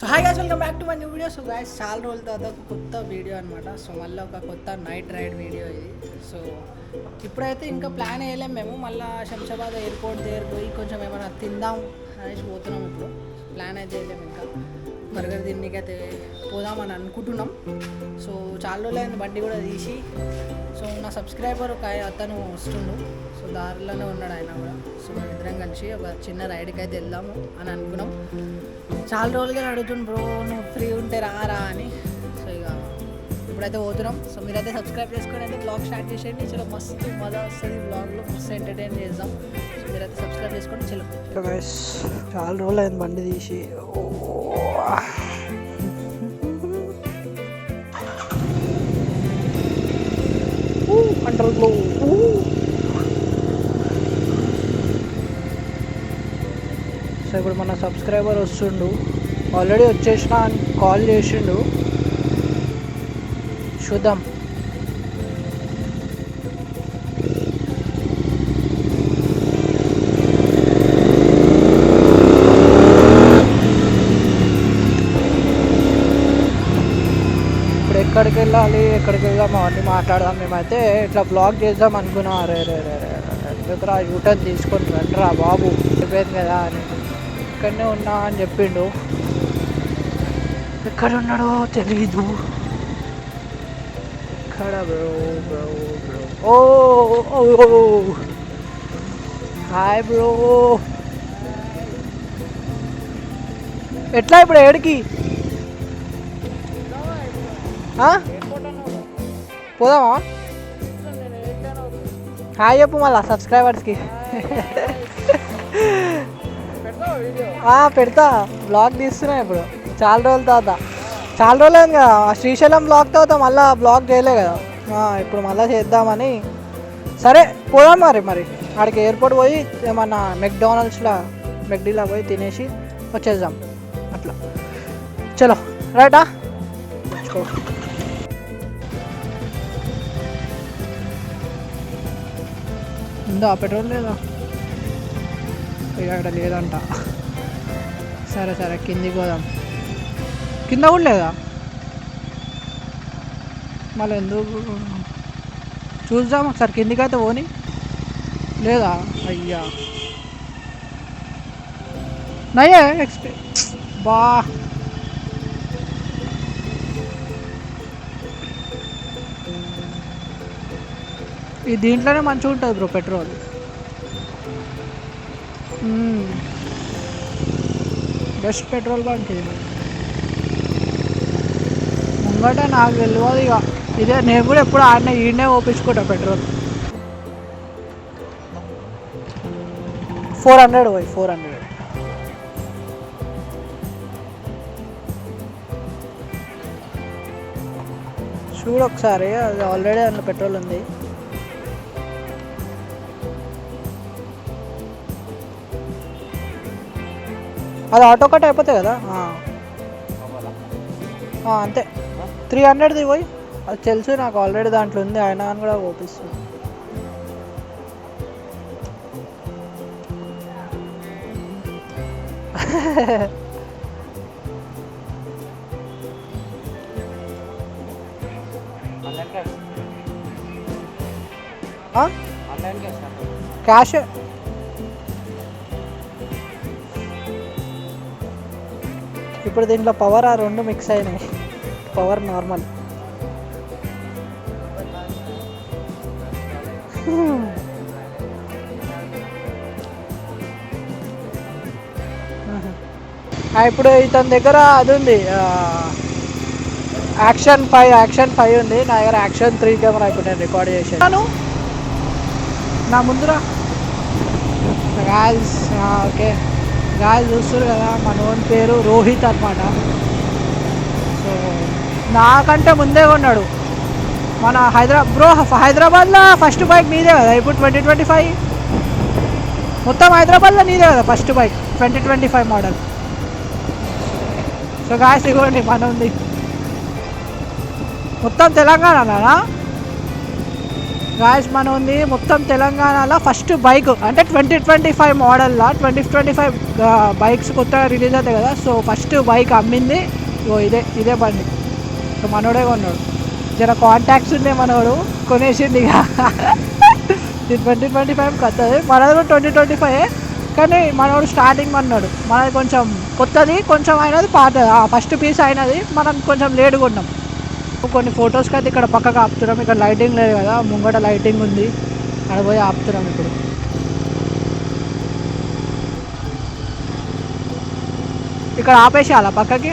Hi guys, welcome back to my new video. So guys, చాలా రోజుల తర్వాత ఒక కొత్త వీడియో అనమాట. సో మళ్ళీ ఒక కొత్త నైట్ రైడ్ వీడియో ఇది. సో ఇప్పుడైతే ఇంకా ప్లాన్ వేయలేము మేము. మళ్ళీ శంషాబాద్ ఎయిర్పోర్ట్ దగ్గర పోయి కొంచెం ఏమైనా తిందాం అనేసి పోతున్నాం. ఇప్పుడు ప్లాన్ అయితే వేయలేము. ఇంకా బర్గర్ తిన్నకైతే పోదామని అనుకుంటున్నాం. సో చాలా రోజులైన బండి కూడా తీసి. సో నా సబ్స్క్రైబర్ ఒక అతను వస్తుండు. సో దారిలోనే ఉన్నాడు ఆయన కూడా. సో ఇద్దరం కలిసి ఒక చిన్న రైడ్కి అయితే వెళ్దాము అని అనుకున్నాం. చాలా రోజులుగా అడుగుతుండు, బ్రో నువ్వు ఫ్రీ ఉంటే రారా అని. సో ఇక ఇప్పుడైతే పోతున్నాం. సో మీరైతే సబ్స్క్రైబ్ చేసుకొని అయితే బ్లాగ్ స్టార్ట్ చేసేయండి. చాలా మస్తు మజా వస్తుంది బ్లాగ్లో, మస్తు ఎంటర్టైన్ చేద్దాం. సో మీరైతే సబ్స్క్రైబ్ చేసుకోండి. చలో గైస్, చాలా రోజులు అయింది బండి తీసి. కంట్రోల్. సో ఇప్పుడు మన సబ్స్క్రైబర్ వస్తుండు, ఆల్రెడీ వచ్చేసిన అని కాల్ చేసిండు. చూద్దాం. ఇప్పుడు ఎక్కడికి వెళ్ళాలి, ఎక్కడికి వెళ్దాం అవన్నీ మాట్లాడదాం. మేమైతే ఇట్లా బ్లాగ్ చేద్దాం అనుకున్నాం. అరే ఎందుకురా యూటర్న్ తీసుకొని రండిరా బాబు, అయిపోయింది కదా అని. ఇక్కడనే ఉన్నా అని చెప్పిండు. ఎక్కడ ఉన్నాడో తెలీదు. ఎక్కడ బ్రో బ్రో బ్రో? ఓ హాయ్ బ్రో. ఎట్లా ఇప్పుడు ఏడికి పోదామా? హాయ్ చెప్పు మళ్ళా సబ్స్క్రైబర్స్కి. పెడతా, బ్లాగ్ తీస్తున్నా ఇప్పుడు. చాలా రోజుల తర్వాత, చాలా రోజులు అయింది కదా శ్రీశైలం బ్లాగ్ తర్వాత మళ్ళీ బ్లాగ్ చేయలే కదా. ఇప్పుడు మళ్ళీ చేద్దామని. సరే పోదాం మరి ఆడికి ఎయిర్పోర్ట్ పోయి ఏమన్నా మెక్డీలా పోయి తినేసి వచ్చేద్దాం అట్లా. చలో రైటా. ఉందా పెట్రోల్? లేదా ఇక్కడ లేదంట. సరే కిందికి పోదాం. కింద కూడా లేదా? మళ్ళీ ఎందుకు చూద్దాం ఒకసారి. కిందికి అయితే పోని. లేదా? అయ్యా నయ్యే బా. ఈ దీంట్లోనే మంచిగా ఉంటుంది bro petrol. Best petrol bunk ఇది. ముంగట నాకు తెలియదు ఇక. ఇదే నేను కూడా ఎప్పుడు ఈడనే ఓపించుకుంటా పెట్రోల్. 400 పోయి 400. చూడు ఒకసారి, అది ఆల్రెడీ అందులో పెట్రోల్ ఉంది. అది ఆటో కట్ అయిపోతాయి కదా. అంతే 300ది పోయి. అది తెలుసు నాకు, ఆల్రెడీ దాంట్లో ఉంది. ఆయన అని కూడా ఓపిస్తుంది. క్యాష్ ఇప్పుడు దీంట్లో పవర్ ఆ రెండు మిక్స్ అయినాయి. Power normal. ఇప్పుడు ఇతని దగ్గర అది ఉంది, యాక్షన్ 5 ఉంది. నా దగ్గర యాక్షన్ 3 కెమెరా ఇప్పుడు నేను రికార్డ్ చేశాను. నా ముందురా గాయ్స్. ఓకే గాయ్స్, చూస్తారు కదా మన ఓన్ పేరు రోహిత్ అనమాట. సో నాకంటే ముందే ఉన్నాడు మన హైదరాబాద్లో ఫస్ట్ బైక్ నీదే కదా ఇప్పుడు 2025. మొత్తం హైదరాబాద్లో నీదే కదా first bike 2025 model. So guys ఇవ్వండి మన ఉంది మొత్తం తెలంగాణనా. గాయస్ మన ఉంది మొత్తం తెలంగాణలో ఫస్ట్ బైక్ అంటే 2025 మోడల్లా 2025 బైక్స్ కొత్తగా రిలీజ్ అవుతాయి కదా. సో ఫస్ట్ బైక్ అమ్మింది ఇదే బండి. సో మనోడే కొన్నాడు, జర కాంటాక్ట్స్ ఉండే మనోడు కొనేసింది. ఇక ఇది 2025 కొత్తది, మనది కూడా 2025, కానీ మనోడు స్టార్టింగ్ అన్నాడు. మనది కొంచెం కొత్తది, కొంచెం అయినది పాత, ఫస్ట్ పీస్ అయినది మనం కొంచెం లేటుగా ఉన్నాం. కొన్ని ఫొటోస్కి అయితే ఇక్కడ పక్కగా ఆపుతున్నాం. ఇక్కడ లైటింగ్ లేదు కదా, ముంగట లైటింగ్ ఉంది, అక్కడ పోయి ఆపుతున్నాం. ఇప్పుడు ఇక్కడ ఆపేసేయాలా పక్కకి?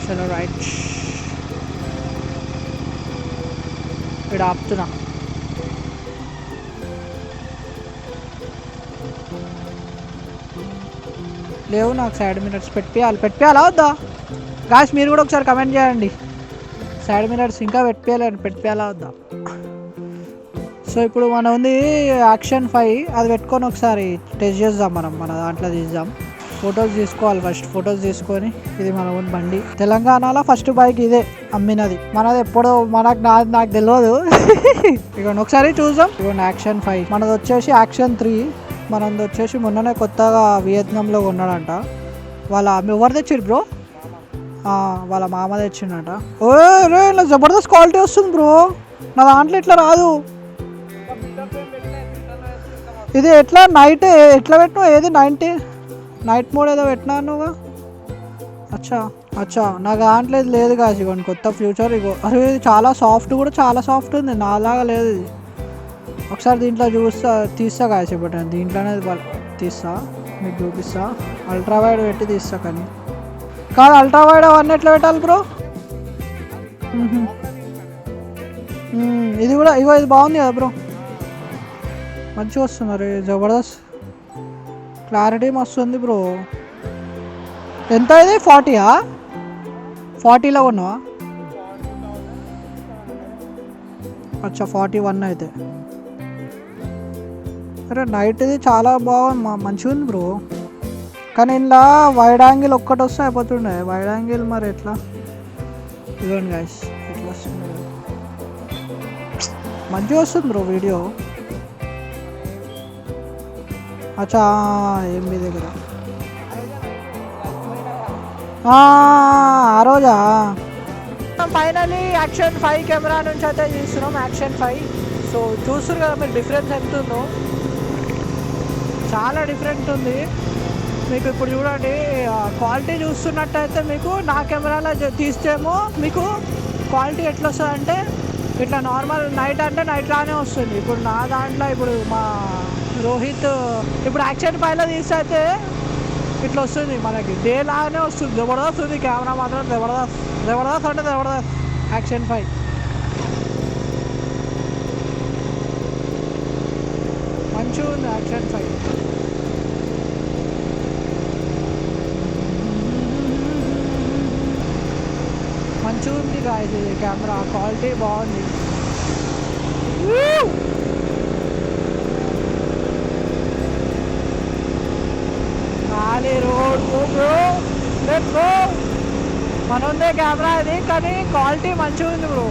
చలో రైట్, ఇక్కడ ఆపుతున్నా. లేవు నాకు సైడ్ మిరర్స్ పెట్టియాలా వద్దా గాయస్? మీరు కూడా ఒకసారి కమెంట్ చేయండి, సైడ్ మిరర్స్ ఇంకా పెట్టియాలా వద్దా? సో ఇప్పుడు మన ఉంది యాక్షన్ 5, అది పెట్టుకొని ఒకసారి టెస్ట్ చేద్దాం. మన దాంట్లో తీద్దాం, ఫొటోస్ తీసుకోవాలి. ఫస్ట్ ఫొటోస్ తీసుకొని, ఇది మన ఓన్ బండి, తెలంగాణలో ఫస్ట్ బైక్ ఇదే అమ్మినది. మనది ఎప్పుడో నాకు తెలియదు. ఇక ఒకసారి చూద్దాం. ఇక యాక్షన్ 5, మనది వచ్చేసి యాక్షన్ 3, మనది వచ్చేసి మొన్ననే కొత్తగా వియత్నాంలో కొన్నాడంట. ఎవరు తెచ్చారు బ్రో? వాళ్ళ మామ తెచ్చిండట. ఓ రే, ఇలా జబర్దస్త్ క్వాలిటీ వస్తుంది బ్రో, నా దాంట్లో ఇట్లా రాదు. ఇది ఎట్లా నైట్ ఎట్లా పెట్టినావు? ఏది నైట్ మోడ్ ఏదో పెట్టినా నువ్వు? అచ్చా నాకు దాంట్లో ఇది లేదు కాదు. ఇగోండి కొత్త ఫ్యూచర్. ఇగో అరే ఇది చాలా సాఫ్ట్, కూడా చాలా సాఫ్ట్ ఉంది, నాలాగా లేదు ఇది. ఒకసారి దీంట్లో తీస్తా కాసి ఇప్పుడు దీంట్లోనే తీస్తా, మీకు చూపిస్తా. అల్ట్రా వైడ్ పెట్టి తీస్తా, కానీ కాదు అల్ట్రా వైడ్ అవన్నీ ఎట్లా పెట్టాలి బ్రో? ఇది కూడా ఇది బాగుంది కదా బ్రో, మంచిగా వస్తుంది. అరే జబర్దస్త్ క్లారిటీ మస్తు ఉంది బ్రో. ఎంత ఇది? 40ఆ? 40లో కొన్నావా? అచ్చా 41 అయితే. అరే నైట్ ఇది చాలా బాగుంది, మంచిగా ఉంది బ్రో. కానీ ఇలా వైడ్ యాంగిల్ ఒక్కటి వస్తే అయిపోతుండే. వైడ్ యాంగిల్ మరి ఎట్లా? ఇదిగోండి గైస్, ఎట్లా వస్తుంది? మంచిగా వస్తుంది బ్రో వీడియో. అచ్చా ఏం మీ దగ్గర ఆ రోజా? ఫైనలీ యాక్షన్ 5 కెమెరా నుంచి అయితే తీస్తున్నాం, యాక్షన్ 5. సో చూస్తున్నారు కదా మీరు, డిఫరెన్స్ ఎంత ఉందో, చాలా డిఫరెంట్ ఉంది. మీకు ఇప్పుడు చూడండి, క్వాలిటీ చూస్తున్నట్టయితే మీకు నా కెమెరాలో తీస్తేమో మీకు క్వాలిటీ ఎట్లా వస్తుంది అంటే, ఇట్లా నార్మల్ నైట్ అంటే నైట్ లానే వస్తుంది. ఇప్పుడు నా దాంట్లో ఇప్పుడు మా రోహిత్ ఇప్పుడు యాక్షన్ 5లో తీస్తే అయితే ఇట్లా వస్తుంది, మనకి డే లాగానే వస్తుంది. జబర్దస్త్ ఉంది కెమెరా మాత్రం, జబర్దస్త్ అంటే జబర్దస్త్ యాక్షన్ 5. మంచిగా ఉంది యాక్షన్ 5. మంచిగా ఉంది గాయస్, ఇది కెమెరా క్వాలిటీ బాగుంది. ఖాళీ రోడ్ బ్రో, మన ఉందే కెమెరా ఇది, కానీ క్వాలిటీ మంచిగా ఉంది బ్రో.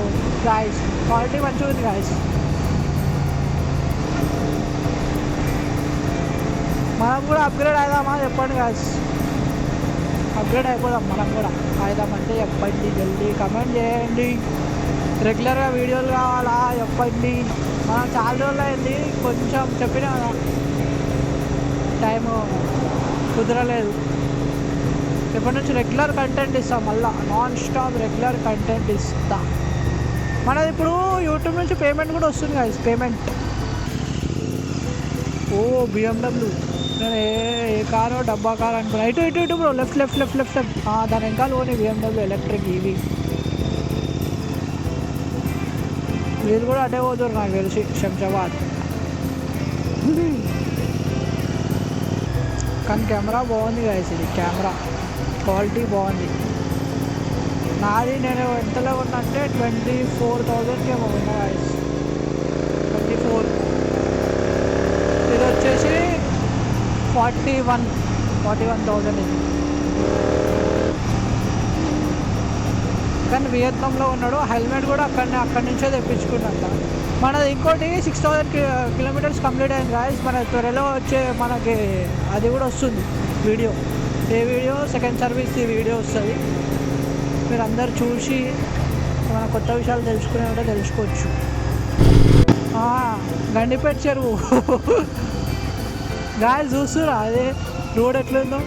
గాయస్ క్వాలిటీ మంచిగా ఉంది గాయస్. మనం కూడా అప్గ్రేడ్ అవుదామా చెప్పండి గాయస్? అప్గ్రేడ్ అయిపోదాం మనం కూడా. అవుదామంటే చెప్పండి, జల్దీ కమెంట్ చేయండి. రెగ్యులర్గా వీడియోలు కావాలా చెప్పండి. మనం చాలా రోజులు అయింది, కొంచెం చెప్పినా కదా టైము కుదరలేదు. ఇప్పటి నుంచి రెగ్యులర్ కంటెంట్ ఇస్తాం, మళ్ళీ నాన్ స్టాప్ రెగ్యులర్ కంటెంట్ ఇస్తా. మనది ఇప్పుడు యూట్యూబ్ నుంచి పేమెంట్ కూడా వస్తుంది గాయస్, పేమెంట్. ఓ BMW, నేను ఏ కారు డబ్బా కారు అనుకున్నా. ఇటు బ్రో, లెఫ్ట్ దాని వెనకాల పోనీ BMW ఎలక్ట్రిక్ ఈవీ. వీళ్ళు కూడా అటే పోతారు నాకు తెలిసి, శంషాబాద్. కానీ కెమెరా బాగుంది గాయస్, ఇది కెమెరా క్వాలిటీ బాగుంది. నాది నేను ఎంతలో ఉన్నా అంటే 24,000కి ఏమో ఉన్నా గాయస్, 24. ఇది వచ్చేసి 41,000 ఇది. కానీ వియత్నాంలో ఉన్నాడు. హెల్మెట్ కూడా అక్కడి నుంచే తెప్పించుకున్నంత. మనది ఇంకోటి 6000 కిలోమీటర్స్ కంప్లీట్ అయింది గాయస్. మన త్వరలో వచ్చే మనకి అది కూడా వస్తుంది వీడియో. ఏ వీడియో? సెకండ్ సర్వీస్ వీడియో వస్తుంది. మీరు అందరు చూసి మన కొత్త విషయాలు తెలుసుకునే ఉంటే తెలుసుకోవచ్చు. గండిపేట చెరువు గాయస్ చూస్తురా అదే రోడ్ ఎట్లుందో.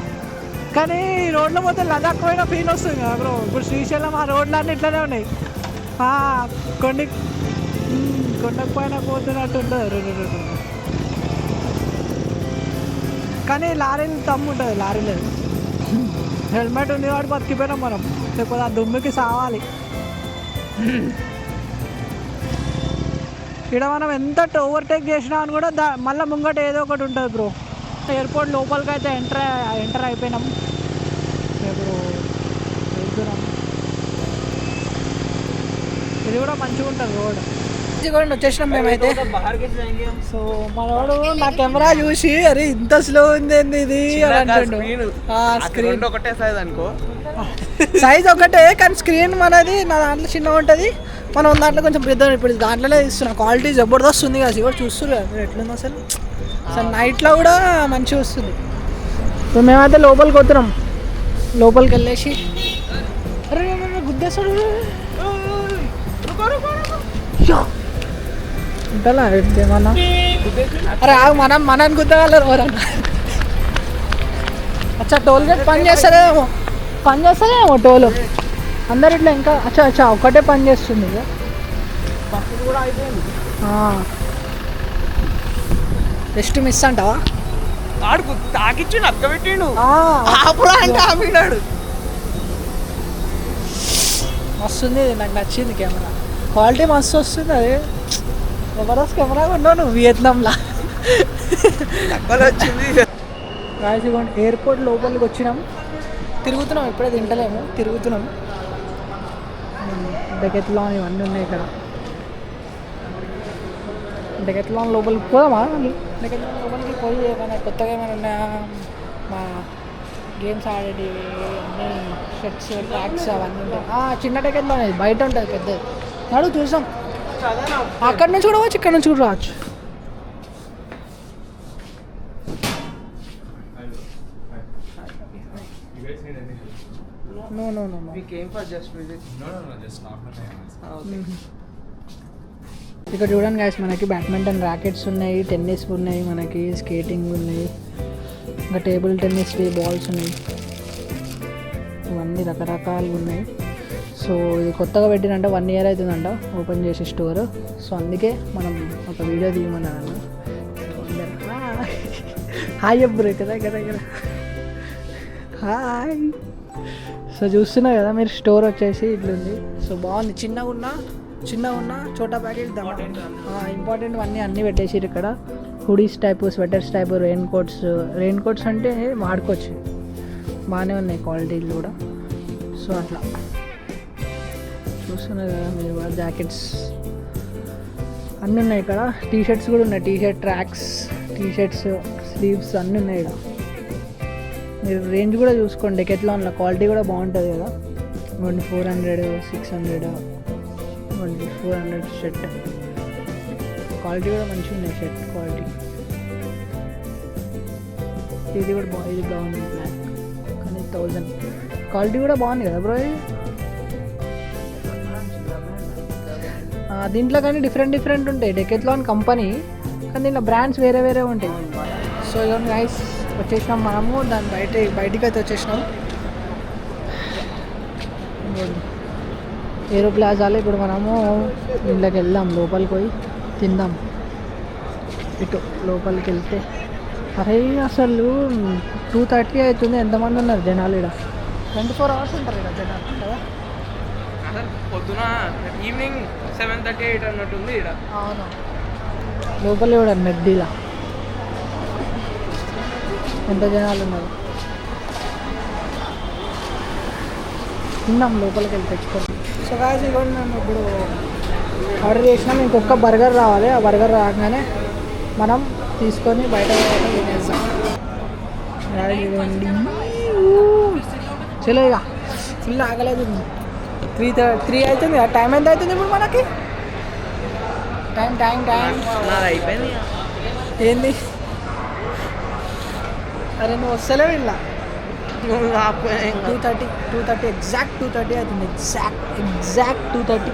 కానీ ఈ రోడ్లో మొత్తం లదాఖ్ పోయిన ఫీల్ వస్తుంది కదా బ్రో. ఇప్పుడు శ్రీశైలం ఆ రోడ్లు అన్నీ ఇట్లనే ఉన్నాయి. కొండకు పైన పోతున్నట్టు ఉంటుంది. కానీ లారీలు ఉంటుంది, లారీ లేదు. హెల్మెట్ ఉంది వాడు బతికిపోయినాం మనం, లేకపోతే ఆ దుమ్ముకి సావాలి. ఇక్కడ మనం ఎంత ఓవర్టేక్ చేసినా అని కూడా మళ్ళీ ముంగట ఏదో ఒకటి ఉంటుంది బ్రో. ఎయిర్పోర్ట్ లోపలికి అయితే ఎంటర్ అయిపోయినాం. ఇప్పుడు వెళ్తున్నాం. ఇది కూడా మంచిగా ఉంటుంది రోడ్. వచ్చేసినాం మేమైతే. సో మనోడు నా కెమెరా చూసి అరే ఇంత స్లో ఉంది ఇది స్క్రీన్ ఒకటే సైజ్ అనుకో. సైజ్ ఒకటే కానీ స్క్రీన్ మనది నా దాంట్లో చిన్నగా ఉంటుంది, మనం దాంట్లో కొంచెం పెద్ద. ఇప్పుడు దాంట్లోనే ఇస్తున్నా. క్వాలిటీ జబర్దస్త్ ఉంది కదా, కూడా చూస్తున్నారు కదా ఎట్లుంది అసలు. నైట్లో కూడా మంచిగా వస్తుంది. సో మేమైతే లోపలికి వస్తున్నాం. లోపలికి వెళ్ళేసి అరే గుద్దేస్తాడు ఉంటలా ఏమన్నా. అరే మనం గుద్దగలరు ఎవరన్నా. అచ్చా టోల్ గేట్ పని చేస్తలేమో టోల్ అందరు ఇట్లా. ఇంకా అచ్చా ఒకటే పని చేస్తుంది ఇక. జస్ట్ మిస్ అంటావా? ఆడు తాకిచ్చి నక్క పెట్టిండు అంటే ఆపినాడు. మస్తుంది, నాకు నచ్చింది కెమెరా. క్వాలిటీ మస్తు వస్తుంది. అది జబర్దస్త్ కెమెరా ఉన్నావు నువ్వు వియత్నాంలా. వచ్చింది ఎయిర్పోర్ట్ లోపలికి వచ్చినాం. తిరుగుతున్నాం, ఇప్పుడే తింటలేము, తిరుగుతున్నాం. డెకెత్లాన్ ఇవన్నీ ఉన్నాయి ఇక్కడ. డెకెత్లాన్ లోపలికి పోదామా? డెకెత్లాన్ లోపలికి పోయి ఏమైనా కొత్తగా ఏమైనా ఉన్నాయా, మా గేమ్స్ ఆడేవి అన్నీ, షర్ట్స్ ట్రాక్స్ అవన్నీ ఉంటాయి. చిన్న డెకెత్లాన్ ఇది బయట ఉంటుంది, పెద్దది. నడువు చూసాం. అక్కడి నుంచి కూడా రావచ్చు, ఇక్కడ నుంచి కూడా రావచ్చు. No. We came for just visit. No, just normal time. Okay. ఇక్కడ చూడండి గాయస్, మనకి బ్యాడ్మింటన్ ర్యాకెట్స్ ఉన్నాయి, టెన్నిస్ ఉన్నాయి, మనకి స్కేటింగ్ ఉన్నాయి, ఇంకా టేబుల్ టెన్నిస్ బాల్స్ ఉన్నాయి. ఇవన్నీ రకరకాలు ఉన్నాయి. సో ఇది కొత్తగా పెట్టినంట 1 year అవుతుందంట ఓపెన్ చేసి స్టోర్. సో అందుకే మనం ఒక వీడియో తీయమన్నాను. హాయ్ అబ్బరు కదా హాయ్. సో చూస్తున్నారు కదా మీరు, స్టోర్ వచ్చేసి ఇట్లుంది. సో బాగుంది. చిన్నగా ఉన్న చోటా ప్యాకెట్ ఇంపార్టెంట్ అన్నీ పెట్టేసారు ఇక్కడ. Hoodies type, sweaters type, rain coats అంటే వాడుకోవచ్చు, బాగానే ఉన్నాయి క్వాలిటీలు కూడా. సో అట్లా చూస్తున్నారు కదా మీరు కూడా. జాకెట్స్ అన్నీ ఉన్నాయి ఇక్కడ. టీషర్ట్స్ కూడా ఉన్నాయి, టీషర్ట్ ట్రాక్స్, టీషర్ట్స్ స్లీవ్స్ అన్నీ ఉన్నాయి ఇక్కడ. మీరు రేంజ్ కూడా చూసుకోండి. డెకెత్లాన్లో క్వాలిటీ కూడా బాగుంటుంది కదా. 400, 600, 400 షర్ట్ క్వాలిటీ కూడా మంచిగా ఉన్నాయి. షర్ట్ క్వాలిటీ ఇది కూడా ఇది బాగుంది, బ్లాక్ కానీ 1000. క్వాలిటీ కూడా బాగుంది కదా బ్రో. ఇది దీంట్లో కానీ డిఫరెంట్ ఉంటాయి. డెకెత్లాన్ కంపెనీ కానీ దీంట్లో బ్రాండ్స్ వేరే ఉంటాయి. సో ఇవన్నీ గైస్ వచ్చేసినాం మనము, దాని బయటికి అయితే వచ్చేసినాం. ఏరో ప్లాజాలో ఇప్పుడు మనము ఇంట్లోకి వెళ్దాం, లోపలికి పోయి తిందాం. ఇటు లోపలికి వెళ్తే అరే అసలు 2:30 అవుతుంది. ఎంతమంది ఉన్నారు జనాలు ఇక్కడ? 24 hours ఉంటారు ఇక్కడ జనాలు కదా. పొద్దున ఈవినింగ్ 7:30, 8 అన్నట్టుంది ఇక్కడ. అవును, లోపల కూడా మెడ్డీలా ఎంత జనాలు ఉన్నారు. తిన్నాం, లోపలికి వెళ్ళి తెచ్చుకోండి. సో గాయ్స్ ఇవ్వండి, మేము ఇప్పుడు ఆర్డర్ చేసినాం. ఇంకొక బర్గర్ రావాలి. ఆ బర్గర్ రాగానే మనం తీసుకొని బయట తినేస్తాం. ఇవ్వండి, చలో ఇక ఫుల్ ఆగలేదు. 3 అవుతుంది టైం ఎంత అవుతుంది ఇప్పుడు మనకి టైం నాది అయిపోయింది ఏంది అరే నువ్వు వస్తలేవు ఇలా నువ్వు ఆపుకోలే ఇంకా. 2:30 ఎగ్జాక్ట్ 2:30 అవుతుంది ఎగ్జాక్ట్ 2:30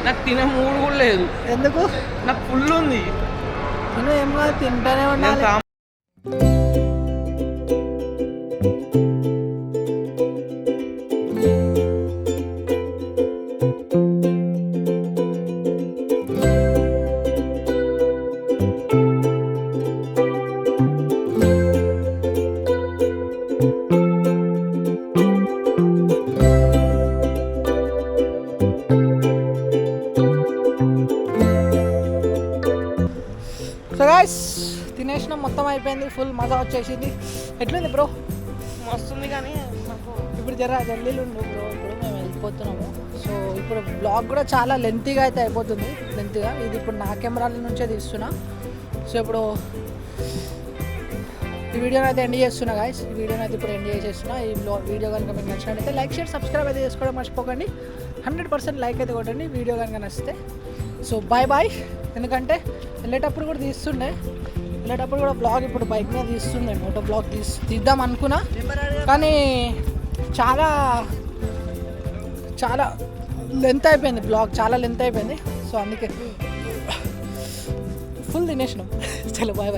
నాకు తినే మూడు కూడా లేదు, ఎందుకు నాకు ఫుల్ ఉంది. నేను ఏం కాదు తింటానే నేను ఉండాలి కామ్- సో గాయ్స్ తినేసిన మొత్తం అయిపోయింది ఫుల్ మజా వచ్చేసింది ఎట్లుంది బ్రో మస్తుంది కానీ నాకు ఇప్పుడు జల్లీలు ఉండు బ్రో ఇప్పుడు మేము వెళ్ళిపోతున్నాము సో ఇప్పుడు బ్లాగ్ కూడా చాలా లెంతీగా అయితే అయిపోతుంది లెంతీగా ఇది ఇప్పుడు నా కెమెరాల నుంచే తీస్తున్నా సో ఇప్పుడు ఈ వీడియోని అయితే ఎండ్ చేస్తున్నా గాయస్ ఈ వీడియోని అయితే ఇప్పుడు ఎండ్ చేసేస్తున్నా ఈ వీడియో కనుక మీకు నచ్చినట్టయితే లైక్ షేర్ సబ్స్క్రైబ్ అయితే చేసుకోవడం మర్చిపోకండి 100% లైక్ అయితే కొట్టండి వీడియో కనుక నచ్చితే సో బాయ్ ఎందుకంటే వెళ్ళేటప్పుడు కూడా తీస్తుండే వెళ్ళేటప్పుడు కూడా బ్లాగ్ ఇప్పుడు బైక్ మీద తీస్తుండే మోటో బ్లాగ్ తీద్దాం అనుకున్నా కానీ చాలా చాలా లెంత్ అయిపోయింది బ్లాగ్ చాలా లెంత్ అయిపోయింది సో అందుకే ఫుల్ తినేసినాం చలో బాయ్